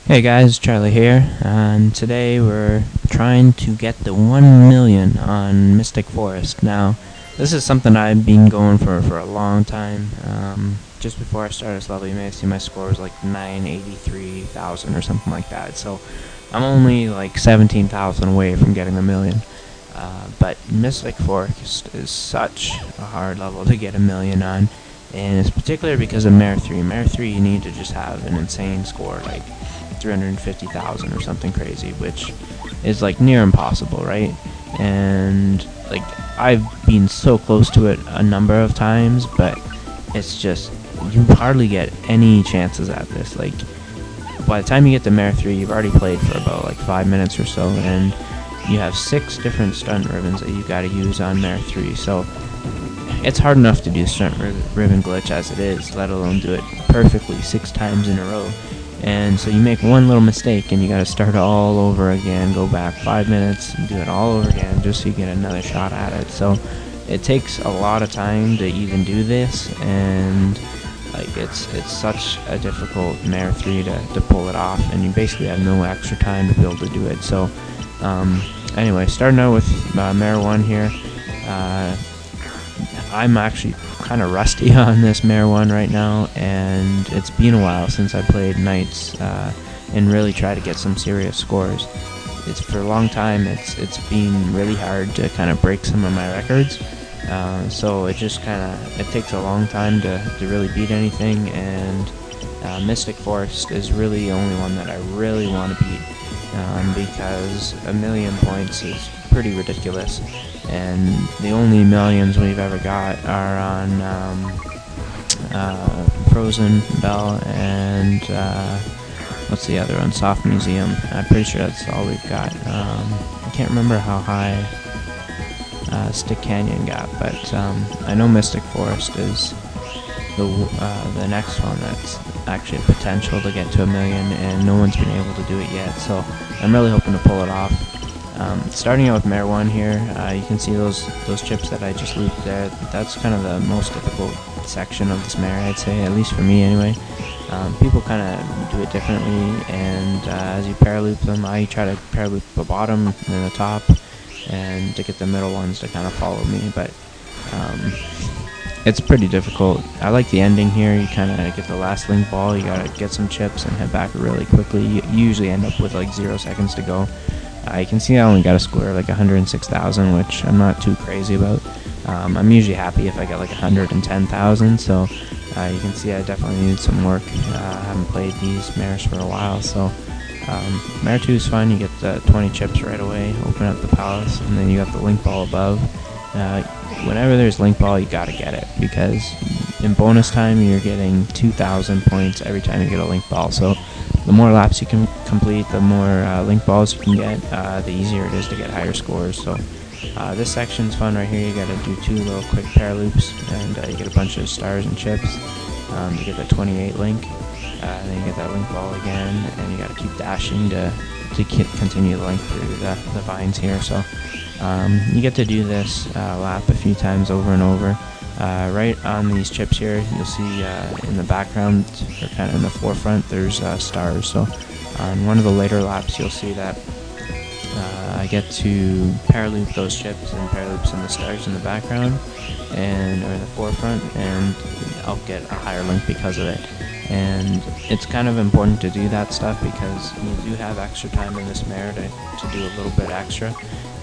Hey guys, Charlie here, and today we're trying to get the 1 million on Mystic Forest. Now, this is something I've been going for a long time. Just before I started this level, you may see my score was like 983,000 or something like that. So I'm only like 17,000 away from getting the million. But Mystic Forest is such a hard level to get a million on, and it's particularly because of Mare 3. Mare 3, you need to just have an insane score, like 350,000 or something crazy, which is like near impossible, right? And like I've been so close to it a number of times, but it's just you hardly get any chances at this. Like by the time you get to Mare 3, you've already played for about like 5 minutes or so, and you have 6 different stunt ribbons that you got to use on Mare 3. So it's hard enough to do stunt ribbon glitch as it is, let alone do it perfectly 6 times in a row. And so you make one little mistake and you gotta start all over again, go back 5 minutes and do it all over again just so you get another shot at it. So it takes a lot of time to even do this, and like it's such a difficult Mare 3 to pull it off, and you basically have no extra time to be able to do it. So anyway, starting out with Mare 1 here. I'm actually kind of rusty on this Mare 1 right now, and it's been a while since I played Knights and really tried to get some serious scores. It's for a long time it's been really hard to kind of break some of my records, so it just it takes a long time to really beat anything, and Mystic Forest is really the only one that I really want to beat, because a million points is pretty ridiculous. And the only millions we've ever got are on Frozen Bell and what's the other one? Soft Museum. I'm pretty sure that's all we've got. I can't remember how high Stick Canyon got, but I know Mystic Forest is the next one that's actually a potential to get to a million, and no one's been able to do it yet. So I'm really hoping to pull it off. Starting out with Mare 1 here, you can see those chips that I just looped there. That's kind of the most difficult section of this Mare, I'd say, at least for me anyway. People kind of do it differently, and as you paraloop them, I try to paraloop the bottom and the top, and to get the middle ones to kind of follow me, but it's pretty difficult. I like the ending here. You kind of get the last link ball, you gotta get some chips and head back really quickly. You usually end up with like 0 seconds to go. You can see I only got a score of like 106,000, which I'm not too crazy about. I'm usually happy if I get like 110,000, so you can see I definitely need some work. I haven't played these Mares for a while, so Mare 2 is fun. You get the 20 chips right away, open up the palace, and then you got the link ball above. Whenever there's link ball, you gotta get it, because in bonus time you're getting 2,000 points every time you get a link ball. So the more laps you can complete, the more link balls you can get, the easier it is to get higher scores. So this section's fun right here. You gotta do 2 little quick paraloops, and you get a bunch of stars and chips. You get the 28 link, then you get that link ball again, and you gotta keep dashing to continue the link through the vines here. So you get to do this lap a few times over and over. Right on these chips here, you'll see in the background, or kind of in the forefront, there's stars. So on one of the later laps, you'll see that I get to paraloop those chips and paraloops in the stars in the background, or in the forefront, and I'll get a higher link because of it. And it's kind of important to do that stuff, because you do have extra time in this Mare to do a little bit extra.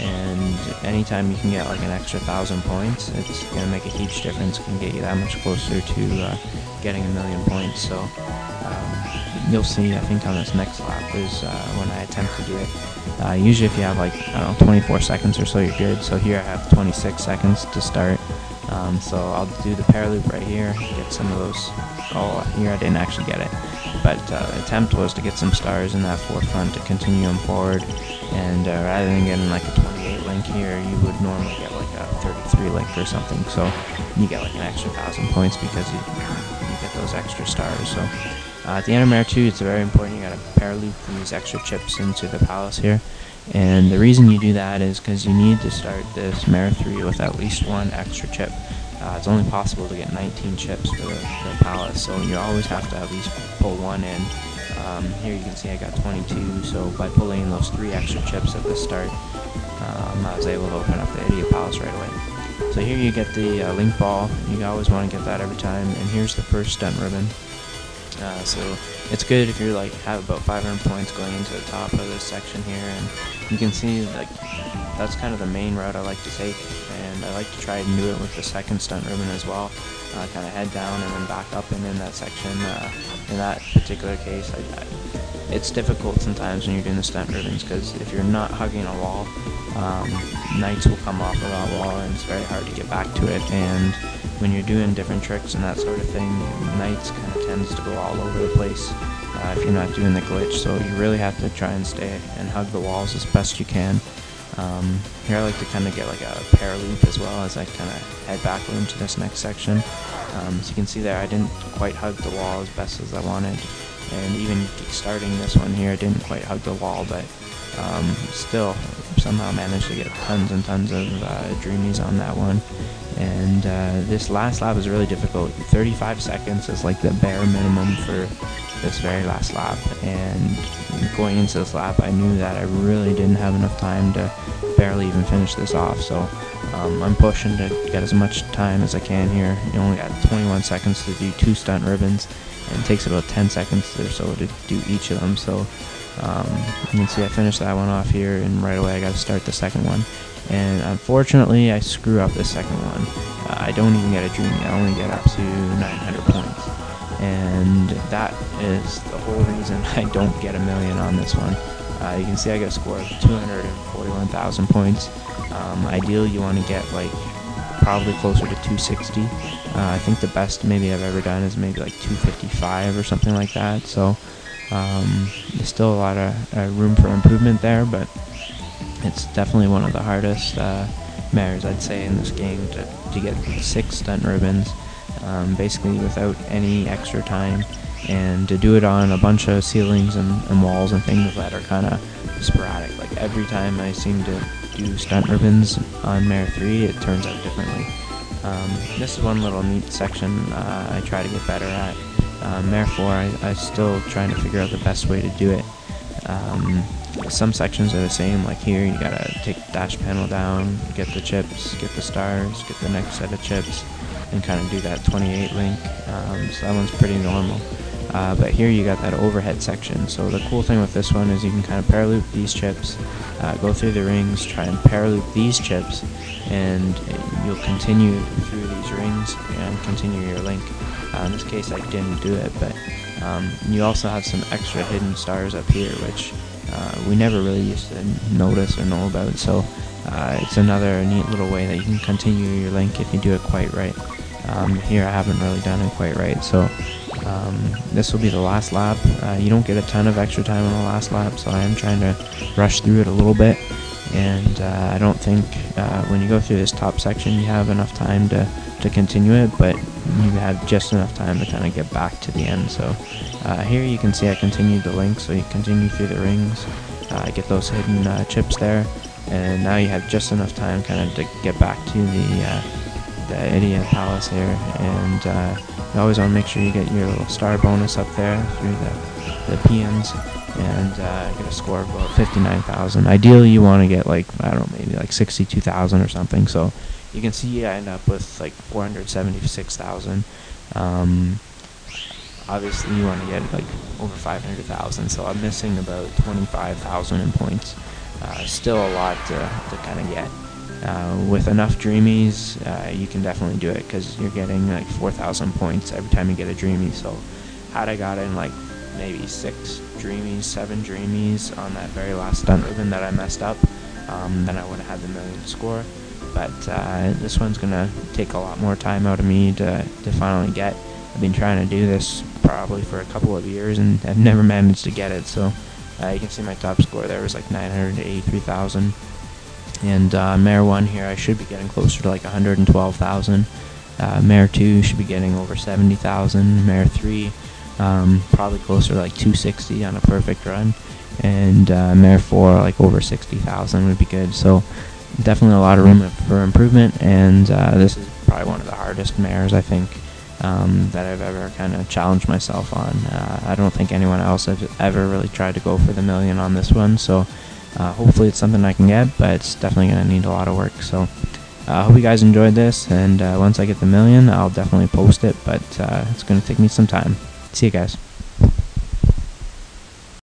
And anytime you can get like an extra 1,000 points, it's going to make a huge difference. It can get you that much closer to getting a million points. So you'll see, I think on this next lap is when I attempt to do it. Usually if you have like, I don't know, 24 seconds or so, you're good. So here I have 26 seconds to start. So I'll do the paraloop right here, get some of those. Oh, here I didn't actually get it. But the attempt was to get some stars in that forefront to continue them forward. And rather than getting like a 28 link here, you would normally get like a 33 link or something. So you get like an extra 1,000 points because you get those extra stars. So at the end of Mare 2, it's very important. You got to paraloop these extra chips into the palace here. And the reason you do that is because you need to start this Mare 3 with at least 1 extra chip. It's only possible to get 19 chips for the palace, so you always have to at least pull 1 in Here you can see I got 22, so by pulling in those 3 extra chips at the start, I was able to open up the Idiot Palace right away. So here you get the link ball. You always want to get that every time, and here's the first stunt ribbon. So it's good if you're like have about 500 points going into the top of this section here, and you can see like that's kind of the main route I like to take, and I like to try and do it with the second stunt ribbon as well. Kind of head down and then back up and in that section. In that particular case, it's difficult sometimes when you're doing the stunt ribbons, because if you're not hugging a wall, knights will come off of that wall and it's very hard to get back to it. And when you're doing different tricks and that sort of thing, knights kind of tends to go all over the place if you're not doing the glitch. So you really have to try and stay and hug the walls as best you can. Here I like to kind of get like a pair loop as well as I kind of head back into this next section. So you can see there I didn't quite hug the wall as best as I wanted, and even starting this one here I didn't quite hug the wall, but still somehow managed to get tons and tons of dreamies on that one. And this last lap is really difficult. 35 seconds is like the bare minimum for this very last lap, and going into this lap I knew that I really didn't have enough time to barely even finish this off. So I'm pushing to get as much time as I can here. You only got 21 seconds to do 2 stunt ribbons, and it takes about 10 seconds or so to do each of them. So you can see I finished that one off here, and right away I got to start the second one. And unfortunately I screw up the second one. I don't even get a dreamy. I only get up to 900 points. And that is the whole reason I don't get a million on this one. You can see I got a score of 241,000 points. Ideally you want to get like probably closer to 260. I think the best maybe I've ever done is maybe like 255 or something like that. So there's still a lot of room for improvement there, but it's definitely one of the hardest mares I'd say in this game to get 6 stunt ribbons basically without any extra time, and to do it on a bunch of ceilings and walls and things that are kind of sporadic. Like every time I seem to do stunt ribbons on Mare 3, it turns out differently. This is one little neat section I try to get better at. Mare 4, I still trying to figure out the best way to do it. Some sections are the same, like here you gotta take the dash panel down, get the chips, get the stars, get the next set of chips, and kind of do that 28 link. So that one's pretty normal. But here you got that overhead section. So the cool thing with this one is you can kind of pair loop these chips, go through the rings, try and pair loop these chips, and you'll continue through these rings and continue your link. In this case I didn't do it, but you also have some extra hidden stars up here, which we never really used to notice or know about. So it's another neat little way that you can continue your link if you do it quite right. Here I haven't really done it quite right, so this will be the last lap. You don't get a ton of extra time on the last lap, so I am trying to rush through it a little bit. And I don't think when you go through this top section you have enough time to continue it, but you have just enough time to kind of get back to the end. So here you can see I continued the link, so you continue through the rings, get those hidden chips there, and now you have just enough time kind of to get back to the Idiot Palace here. And you always want to make sure you get your little star bonus up there through the PMs, and get a score of about 59,000. Ideally you want to get like, I don't know, maybe like 62,000 or something. So you can see I end up with like 476,000. Obviously you want to get like over 500,000, so I'm missing about 25,000 in points. Still a lot to kind of get. With enough dreamies, you can definitely do it, because you're getting like 4,000 points every time you get a dreamy. So had I got in like maybe 6 dreamies, 7 dreamies on that very last stunt ribbon that I messed up, then I would have had the million score. But this one's gonna take a lot more time out of me to finally get. I've been trying to do this probably for a couple of years and I've never managed to get it. So you can see my top score there was like 983,000. And Mare 1 here I should be getting closer to like 112,000. Mare 2 should be getting over 70,000. Mare 3 probably closer to like 260 on a perfect run. And Mare 4 like over 60,000 would be good. So definitely a lot of room for improvement, and this is probably one of the hardest mares I think that I've ever kind of challenged myself on. I don't think anyone else has ever really tried to go for the million on this one, so hopefully it's something I can get, but it's definitely going to need a lot of work. So I hope you guys enjoyed this, and once I get the million, I'll definitely post it, but it's going to take me some time. See you guys.